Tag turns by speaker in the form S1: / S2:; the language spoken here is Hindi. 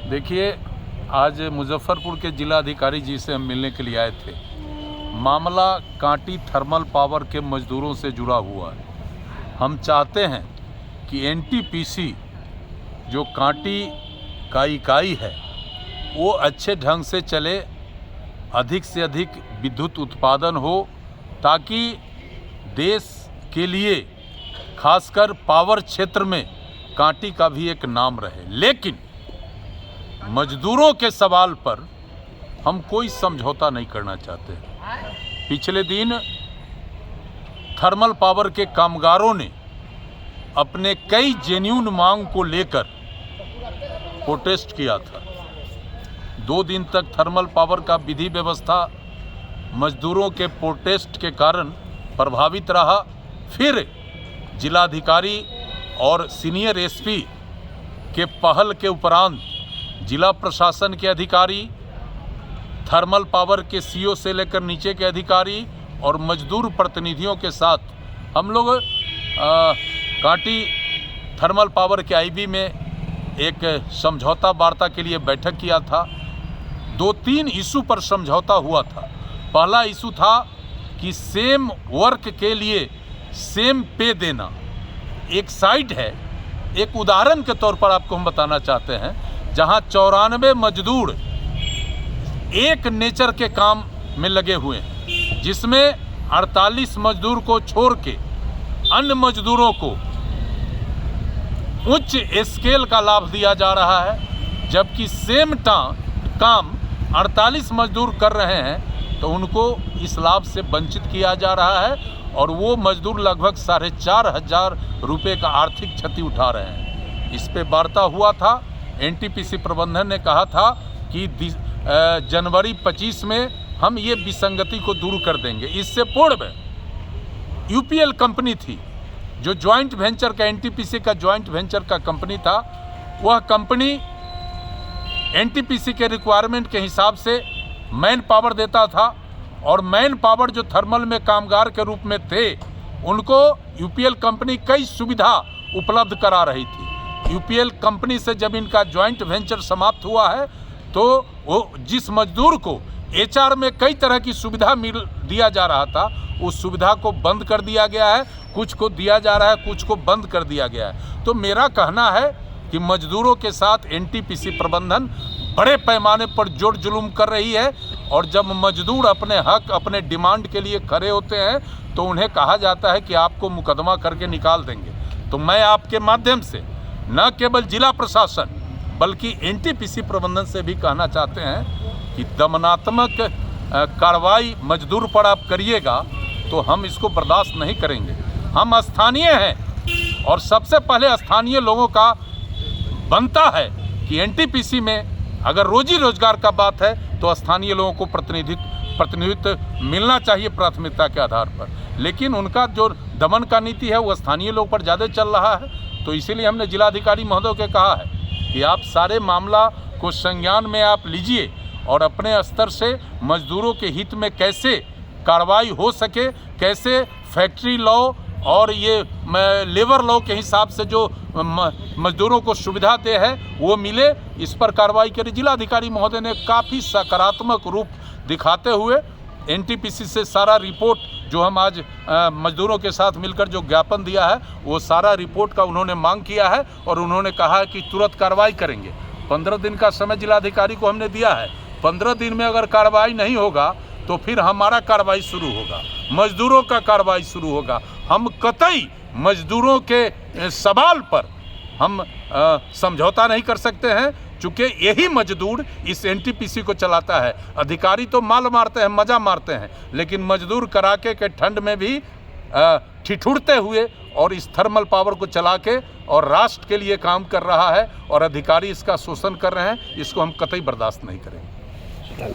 S1: देखिए, आज मुजफ्फरपुर के जिलाधिकारी जी से हम मिलने के लिए आए थे। मामला कांटी थर्मल पावर के मजदूरों से जुड़ा हुआ है। हम चाहते हैं कि एनटीपीसी जो कांटी का इकाई है वो अच्छे ढंग से चले, अधिक से अधिक विद्युत उत्पादन हो, ताकि देश के लिए खासकर पावर क्षेत्र में कांटी का भी एक नाम रहे। लेकिन मजदूरों के सवाल पर हम कोई समझौता नहीं करना चाहते। पिछले दिन थर्मल पावर के कामगारों ने अपने कई जेन्युइन मांग को लेकर प्रोटेस्ट किया था। 2 दिन तक थर्मल पावर का विधि व्यवस्था मजदूरों के प्रोटेस्ट के कारण प्रभावित रहा। फिर जिलाधिकारी और सीनियर एसपी के पहल के उपरांत जिला प्रशासन के अधिकारी, थर्मल पावर के सीईओ से लेकर नीचे के अधिकारी और मजदूर प्रतिनिधियों के साथ हम लोग कांटी थर्मल पावर के आईबी में एक समझौता वार्ता के लिए बैठक किया था। 2-3 इशू पर समझौता हुआ था। पहला इशू था कि सेम वर्क के लिए सेम पे देना। एक साइड है, एक उदाहरण के तौर पर आपको हम बताना चाहते हैं, जहां 94 मजदूर एक नेचर के काम में लगे हुए हैं, जिसमें 48 मजदूर को छोड़ के अन्य मजदूरों को उच्च स्केल का लाभ दिया जा रहा है। जबकि सेम काम 48 मजदूर कर रहे हैं तो उनको इस लाभ से वंचित किया जा रहा है और वो मजदूर लगभग 4,500 रुपये का आर्थिक क्षति उठा रहे हैं। इस पे वार्ता हुआ था। एनटीपीसी प्रबंधन ने कहा था कि जनवरी 25 में हम ये विसंगति को दूर कर देंगे। इससे पूर्व यूपीएल कंपनी थी, जो ज्वाइंट वेंचर का, एनटीपीसी का ज्वाइंट वेंचर का कंपनी था। वह कंपनी एनटीपीसी के रिक्वायरमेंट के हिसाब से मैन पावर देता था और मैन पावर जो थर्मल में कामगार के रूप में थे, उनको यूपीएल कंपनी कई सुविधा उपलब्ध करा रही थी। यूपीएल कंपनी से जब इनका ज्वाइंट वेंचर समाप्त हुआ है तो वो जिस मजदूर को एचआर में कई तरह की सुविधा दिया जा रहा था, उस सुविधा को बंद कर दिया गया है। कुछ को दिया जा रहा है, कुछ को बंद कर दिया गया है। तो मेरा कहना है कि मजदूरों के साथ एनटीपीसी प्रबंधन बड़े पैमाने पर जोर जुलूम कर रही है और जब मजदूर अपने हक, अपने डिमांड के लिए खड़े होते हैं तो उन्हें कहा जाता है कि आपको मुकदमा करके निकाल देंगे। तो मैं आपके माध्यम से न केवल जिला प्रशासन बल्कि एनटीपीसी प्रबंधन से भी कहना चाहते हैं कि दमनात्मक कार्रवाई मजदूर पर आप करिएगा तो हम इसको बर्दाश्त नहीं करेंगे। हम स्थानीय हैं और सबसे पहले स्थानीय लोगों का बनता है कि एनटीपीसी में अगर रोजी रोजगार का बात है तो स्थानीय लोगों को प्रतिनिधित्व मिलना चाहिए प्राथमिकता के आधार पर। लेकिन उनका जो दमन का नीति है वो स्थानीय लोग पर ज़्यादा चल रहा है। तो इसीलिए हमने जिलाधिकारी महोदय को कहा है कि आप सारे मामला को संज्ञान में आप लीजिए और अपने स्तर से मजदूरों के हित में कैसे कार्रवाई हो सके, कैसे फैक्ट्री लॉ और ये लेबर लॉ के हिसाब से जो मजदूरों को सुविधा दे है वो मिले, इस पर कार्रवाई करें। जिलाधिकारी महोदय ने काफ़ी सकारात्मक रूप दिखाते हुए एनटीपीसी से सारा रिपोर्ट जो हम आज मजदूरों के साथ मिलकर जो ज्ञापन दिया है वो सारा रिपोर्ट का उन्होंने मांग किया है और उन्होंने कहा कि तुरंत कार्रवाई करेंगे। 15 दिन का समय जिलाधिकारी को हमने दिया है। 15 दिन में अगर कार्रवाई नहीं होगा तो फिर हमारा कार्रवाई शुरू होगा, मजदूरों का कार्रवाई शुरू होगा। हम कतई मजदूरों के सवाल पर हम समझौता नहीं कर सकते हैं, चूँकि यही मजदूर इस एनटीपीसी को चलाता है। अधिकारी तो माल मारते हैं, मज़ा मारते हैं, लेकिन मजदूर कड़ाके के ठंड में भी ठिठुरते हुए और इस थर्मल पावर को चला के और राष्ट्र के लिए काम कर रहा है और अधिकारी इसका शोषण कर रहे हैं। इसको हम कतई बर्दाश्त नहीं करेंगे।